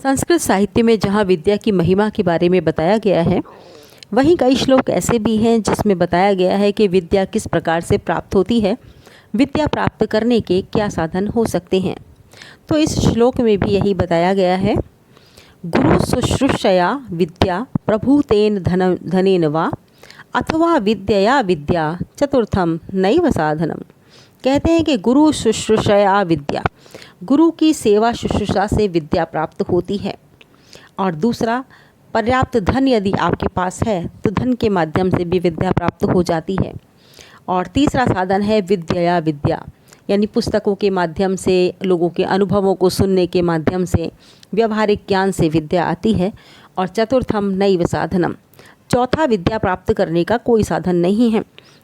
संस्कृत साहित्य में जहाँ विद्या की महिमा के बारे में बताया गया है, वहीं कई श्लोक ऐसे भी हैं जिसमें बताया गया है कि विद्या किस प्रकार से प्राप्त होती है, विद्या प्राप्त करने के क्या साधन हो सकते हैं। तो इस श्लोक में भी यही बताया गया है, गुरु शुश्रूषया विद्या प्रभुतेन धनेन वा अथवा विद्यया विद्या चतुर्थम नैव साधनम। कहते हैं कि गुरु शुश्रूषया विद्या, गुरु की सेवा शुश्रूषा से विद्या प्राप्त होती है। और दूसरा, पर्याप्त धन यदि आपके पास है तो धन के माध्यम से भी विद्या प्राप्त हो जाती है। और तीसरा साधन है विद्यया विद्या, यानी पुस्तकों के माध्यम से, लोगों के अनुभवों को सुनने के माध्यम से, व्यवहारिक ज्ञान से विद्या आती है। और चतुर्थम नैव साधनम, चौथा विद्या प्राप्त करने का कोई साधन नहीं है।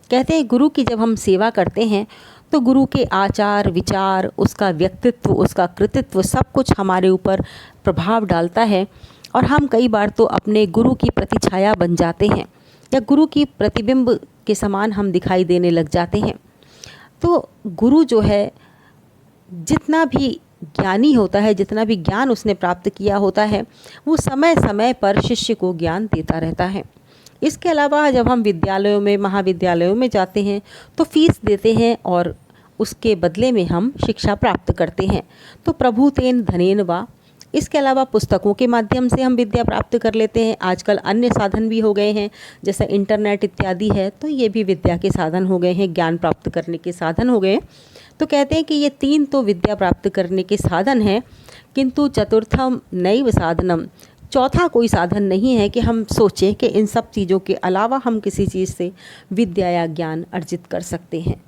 कहते हैं गुरु की जब हम सेवा करते हैं तो गुरु के आचार विचार, उसका व्यक्तित्व, उसका कृतित्व सब कुछ हमारे ऊपर प्रभाव डालता है। और हम कई बार तो अपने गुरु की प्रतिछाया बन जाते हैं या गुरु की प्रतिबिंब के समान हम दिखाई देने लग जाते हैं। तो गुरु जो है, जितना भी ज्ञानी होता है, जितना भी ज्ञान उसने प्राप्त किया होता है, वो समय समय पर शिष्य को ज्ञान देता रहता है। इसके अलावा जब हम विद्यालयों में, महाविद्यालयों में जाते हैं तो फीस देते हैं और उसके बदले में हम शिक्षा प्राप्त करते हैं। तो प्रभुतेन धनेन वा, इसके अलावा पुस्तकों के माध्यम से हम विद्या प्राप्त कर लेते हैं। आजकल अन्य साधन भी हो गए हैं, जैसे इंटरनेट इत्यादि है, तो ये भी विद्या के साधन हो गए हैं, ज्ञान प्राप्त करने के साधन हो गए। तो कहते हैं कि ये तीन तो विद्या प्राप्त करने के साधन हैं, किंतु चतुर्थम नैव साधनम, चौथा कोई साधन नहीं है कि हम सोचें कि इन सब चीज़ों के अलावा हम किसी चीज़ से विद्या या ज्ञान अर्जित कर सकते हैं।